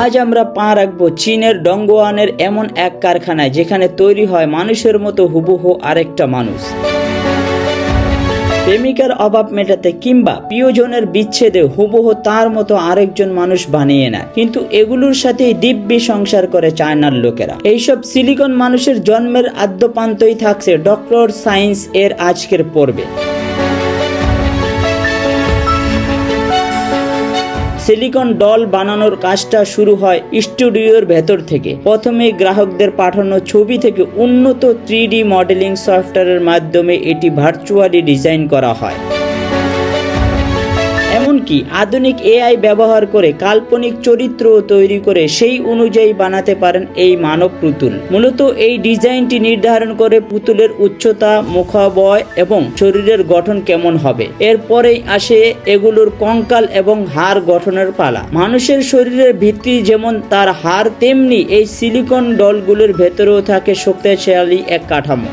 আজ আমরা পা রাখবো চীনের ডংগুয়ানের এমন এক কারখানায় যেখানে তৈরি হয় মানুষের মতো হুবহু আরেকটা মানুষ। প্রেমিকার অভাব মেটাতে কিংবা প্রিয়জনের বিচ্ছেদে হুবহু তার মতো আরেকজন মানুষ বানিয়ে নেয়, কিন্তু এগুলোর সাথেই দিব্যি সংসার করে চায়নার লোকেরা। এইসব সিলিকন মানুষের জন্মের আদ্যপান্তই থাকছে ডক্টর সায়েন্স এর আজকের পর্বে। সিলিকন ডল বানানোর কাজটা শুরু হয় স্টুডিওর ভেতর থেকে। প্রথমে গ্রাহকদের পাঠানো ছবি থেকে উন্নত 3D মডেলিং সফটওয়্যারের মাধ্যমে এটি ভার্চুয়ালি ডিজাইন করা হয়। এমনকি আধুনিক এআই ব্যবহার করে কাল্পনিক চরিত্র তৈরি করে সেই অনুযায়ী বানাতে পারেন এই মানব পুতুল। মূলত এই ডিজাইনটি নির্ধারণ করে পুতুলের উচ্চতা, মুখাবয় এবং শরীরের গঠন কেমন হবে। এরপরেই আসে এগুলোর কঙ্কাল এবং হাড় গঠনের পালা। মানুষের শরীরের ভিত্তি যেমন তার হাড়, তেমনি এই সিলিকন ডলগুলোর ভেতরেও থাকে শক্তিশালী এক কাঠামো।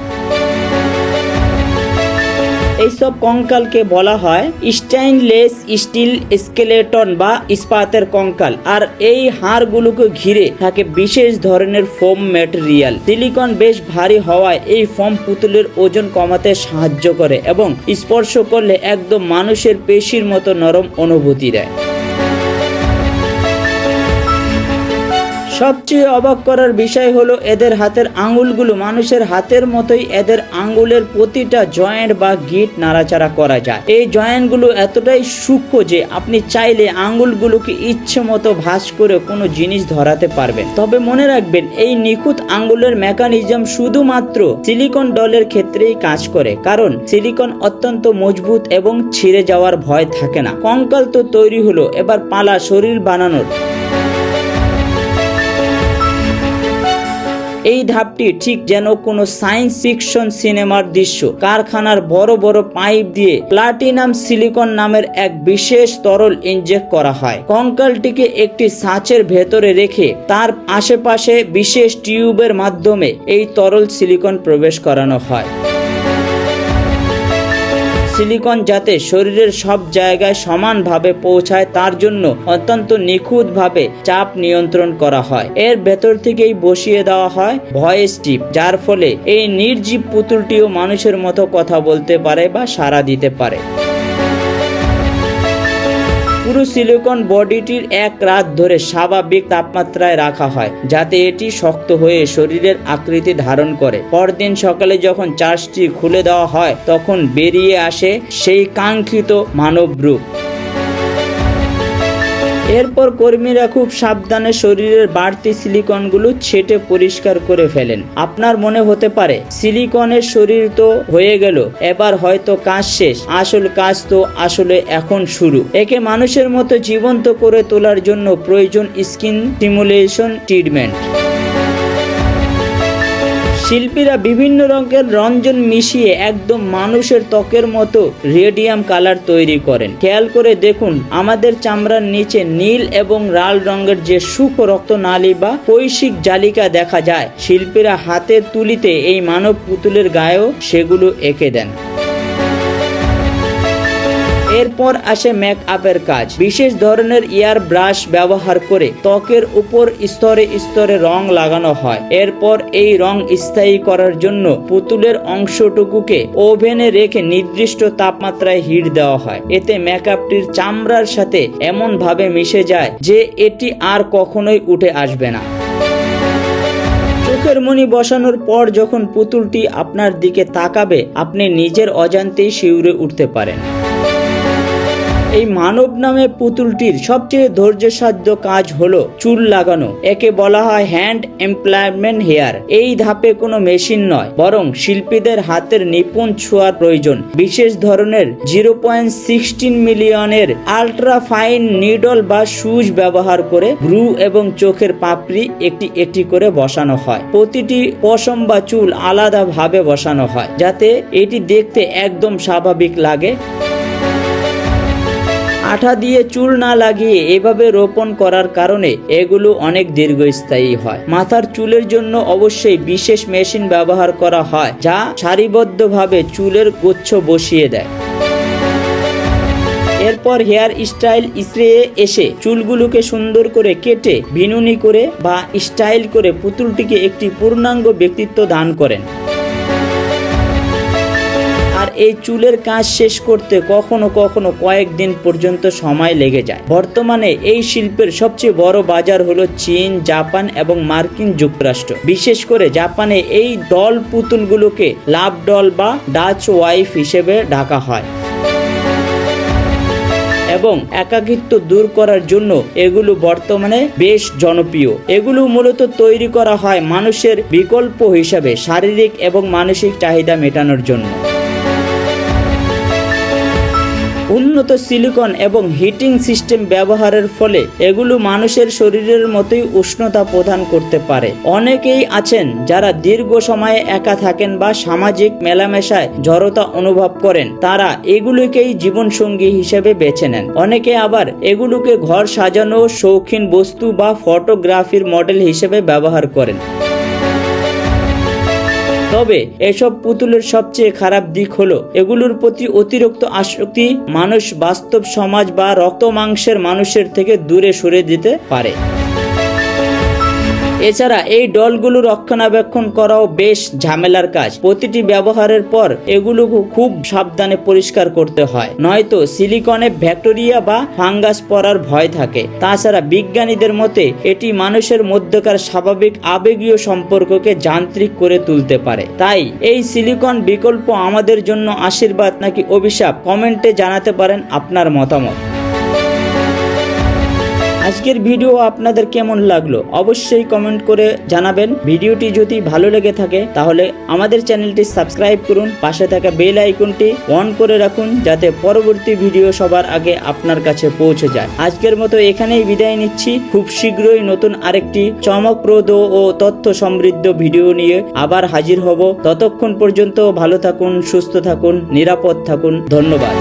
এইসব কঙ্কালকে বলা হয় স্টেইনলেস স্টিল স্কেলেটন বা ইস্পাতের কঙ্কাল, আর এই হাড়গুলোকে ঘিরে থাকে বিশেষ ধরনের ফোম ম্যাটেরিয়াল। সিলিকন বেশ ভারী হওয়ায় এই ফোম পুতুলের ওজন কমাতে সাহায্য করে এবং স্পর্শ করলে একদম মানুষের পেশির মতো নরম অনুভূতি দেয়। সবচেয়ে অবাক করার বিষয় হলো এদের হাতের আঙ্গুলগুলো মানুষের হাতের মতোই। এদের আঙ্গুলের প্রতিটা জয়েন্ট বা গিট নাড়াচাড়া করা যায়। এই জয়েন্টগুলো এতটাই সূক্ষ্ম যে আপনি চাইলে আঙ্গুলগুলোকে ইচ্ছে মতো ভাঁজ করে কোনো জিনিস ধরাতে পারবেন। তবে মনে রাখবেন, এই নিখুঁত আঙ্গুলের মেকানিজম শুধুমাত্র সিলিকন ডলের ক্ষেত্রেই কাজ করে, কারণ সিলিকন অত্যন্ত মজবুত এবং ছিঁড়ে যাওয়ার ভয় থাকে না। কঙ্কাল তো তৈরি হলো, এবার পালা শরীর বানানোর। এই ধাপটি ঠিক যেন কোনো সায়েন্স ফিকশন সিনেমার দৃশ্য। কারখানার বড় বড় পাইপ দিয়ে প্লাটিনাম সিলিকন নামের এক বিশেষ তরল ইনজেক্ট করা হয়। কঙ্কালটিকে একটি ছাঁচের ভেতরে রেখে তার আশেপাশে বিশেষ টিউবের মাধ্যমে এই তরল সিলিকন প্রবেশ করানো হয়। সিলিকন যাতে শরীরের সব জায়গায় সমানভাবে পৌঁছায় তার জন্য অত্যন্ত নিখুঁতভাবে চাপ নিয়ন্ত্রণ করা হয়। এর ভেতর থেকেই বসিয়ে দেওয়া হয় ভয়েস টিপ, যার ফলে এই নির্জীব পুতুলটিও মানুষের মতো কথা বলতে পারে বা সাড়া দিতে পারে। পুরো সিলিকন বডিটির এক রাত ধরে স্বাভাবিক তাপমাত্রায় রাখা হয় যাতে এটি শক্ত হয়ে শরীরের আকৃতি ধারণ করে। পরদিন সকালে যখন চার্জটি খুলে দেওয়া হয় তখন বেরিয়ে আসে সেই কাঙ্ক্ষিত মানব রূপ। এরপর কর্মীরা খুব সাবধানে শরীরের বাড়তি সিলিকনগুলো ছেটে পরিষ্কার করে ফেলেন। আপনার মনে হতে পারে সিলিকনের শরীর তো হয়ে গেল, এবার হয়তো কাজ শেষ। আসল কাজ তো আসলে এখন শুরু। একে মানুষের মতো জীবন্ত করে তোলার জন্য প্রয়োজন স্কিন স্টিমুলেশন ট্রিটমেন্ট। শিল্পীরা বিভিন্ন রঙের রঞ্জন মিশিয়ে একদম মানুষের ত্বকের মতো রেডিয়াম কালার তৈরি করেন। খেয়াল করে দেখুন, আমাদের চামড়ার নিচে নীল এবং লাল রঙের যে সূক্ষ্ম রক্তনালী বা কৈশিক জালিকা দেখা যায়, শিল্পীরা হাতের তুলিতে এই মানব পুতুলের গায়েও সেগুলো এঁকে দেন। এরপর আসে মেকআপের কাজ। বিশেষ ধরনের এয়ার ব্রাশ ব্যবহার করে ত্বকের উপর স্তরে স্তরে রং লাগানো হয়। এরপর এই রং স্থায়ী করার জন্য পুতুলের অংশটুকুকে ওভেনে রেখে নির্দিষ্ট তাপমাত্রায় হিট দেওয়া হয়। এতে মেকআপটির চামড়ার সাথে এমন ভাবে মিশে যায় যে এটি আর কখনোই উঠে আসবে না। চোখের মণি বসানোর পর যখন পুতুলটি আপনার দিকে তাকাবে, আপনি নিজের অজান্তেই শিউরে উঠতে পারেন। এই মানব নামে পুতুলটির সবচেয়ে ধৈর্যসাধ্য কাজ হলো চুল লাগানো। একে বলা হয় হ্যান্ড এমপ্লয়মেন্ট হেয়ার। এই ধাপে কোনো মেশিন নয়, বরং শিল্পীদের হাতের নিপুণ ছোঁয়ার প্রয়োজন। বিশেষ ধরনের 0.16 মিলিয়নের আল্ট্রা ফাইন নিডল বা সুচ ব্যবহার করে ভ্রু এবং চোখের পাপড়ি একটি একটি করে বসানো হয়। প্রতিটি পশম বা চুল আলাদাভাবে বসানো হয় যাতে এটি দেখতে একদম স্বাভাবিক লাগে। আঠা দিয়ে চুল না লাগিয়ে এভাবে রোপণ করার কারণে এগুলো অনেক দীর্ঘস্থায়ী হয়। মাথার চুলের জন্য অবশ্যই বিশেষ মেশিন ব্যবহার করা হয় যা সারিবদ্ধভাবে চুলের গুচ্ছ বসিয়ে দেয়। এরপর হেয়ার স্টাইল স্প্রে এসে চুলগুলোকে সুন্দর করে কেটে বিনুনি করে বা স্টাইল করে পুতুলটিকে একটি পূর্ণাঙ্গ ব্যক্তিত্ব দান করেন। আর এই চুলের কাজ শেষ করতে কখনো কখনো কয়েকদিন পর্যন্ত সময় লেগে যায়। বর্তমানে এই শিল্পের সবচেয়ে বড় বাজার হলো চীন, জাপান এবং মার্কিন যুক্তরাষ্ট্র। বিশেষ করে জাপানে এই ডল পুতুলগুলোকে লাভ ডল বা ডাচ ওয়াইফ হিসেবে ডাকা হয় এবং একাকিত্ব দূর করার জন্য এগুলো বর্তমানে বেশ জনপ্রিয়। এগুলো মূলত তৈরি করা হয় মানুষের বিকল্প হিসাবে শারীরিক এবং মানসিক চাহিদা মেটানোর জন্য। উন্নত সিলিকন এবং হিটিং সিস্টেম ব্যবহারের ফলে এগুলো মানুষের শরীরের মতোই উষ্ণতা প্রদান করতে পারে। অনেকেই আছেন যারা দীর্ঘ সময়ে একা থাকেন বা সামাজিক মেলামেশায় জড়তা অনুভব করেন, তারা এগুলোকেই জীবনসঙ্গী হিসেবে বেছে নেন। অনেকে আবার এগুলোকে ঘর সাজানো, শৌখিন বস্তু বা ফটোগ্রাফির মডেল হিসেবে ব্যবহার করেন। তবে এসব পুতুলের সবচেয়ে খারাপ দিক হলো এগুলোর প্রতি অতিরিক্ত আসক্তি মানুষ বাস্তব সমাজ বা রক্ত মাংসের মানুষের থেকে দূরে সরে দিতে পারে। এছাড়া এই ডলগুলো রক্ষণাবেক্ষণ করাও বেশ ঝামেলার কাজ। প্রতিটি ব্যবহারের পর এগুলো খুব সাবধানে পরিষ্কার করতে হয়, নয়তো সিলিকনে ব্যাকটেরিয়া বা ফাঙ্গাস পড়ার ভয় থাকে। তাছাড়া বিজ্ঞানীদের মতে এটি মানুষের মধ্যকার স্বাভাবিক আবেগীয় সম্পর্ককে যান্ত্রিক করে তুলতে পারে। তাই এই সিলিকন বিকল্প আমাদের জন্য আশীর্বাদ নাকি অভিশাপ, কমেন্টে জানাতে পারেন আপনার মতামত। আজকের ভিডিও আপনাদের কেমন লাগলো অবশ্যই কমেন্ট করে জানাবেন। ভিডিওটি যদি ভালো লেগে থাকে তাহলে আমাদের চ্যানেলটি সাবস্ক্রাইব করুন, পাশে থাকা বেল আইকনটি অন করে রাখুন যাতে পরবর্তী ভিডিও সবার আগে আপনার কাছে পৌঁছে যায়। আজকের মতো এখানেই বিদায় নিচ্ছি। খুব শীঘ্রই নতুন আরেকটি চমকপ্রদ ও তথ্য সমৃদ্ধ ভিডিও নিয়ে আবার হাজির হব। ততক্ষণ পর্যন্ত ভালো থাকুন, সুস্থ থাকুন, নিরাপদ থাকুন। ধন্যবাদ।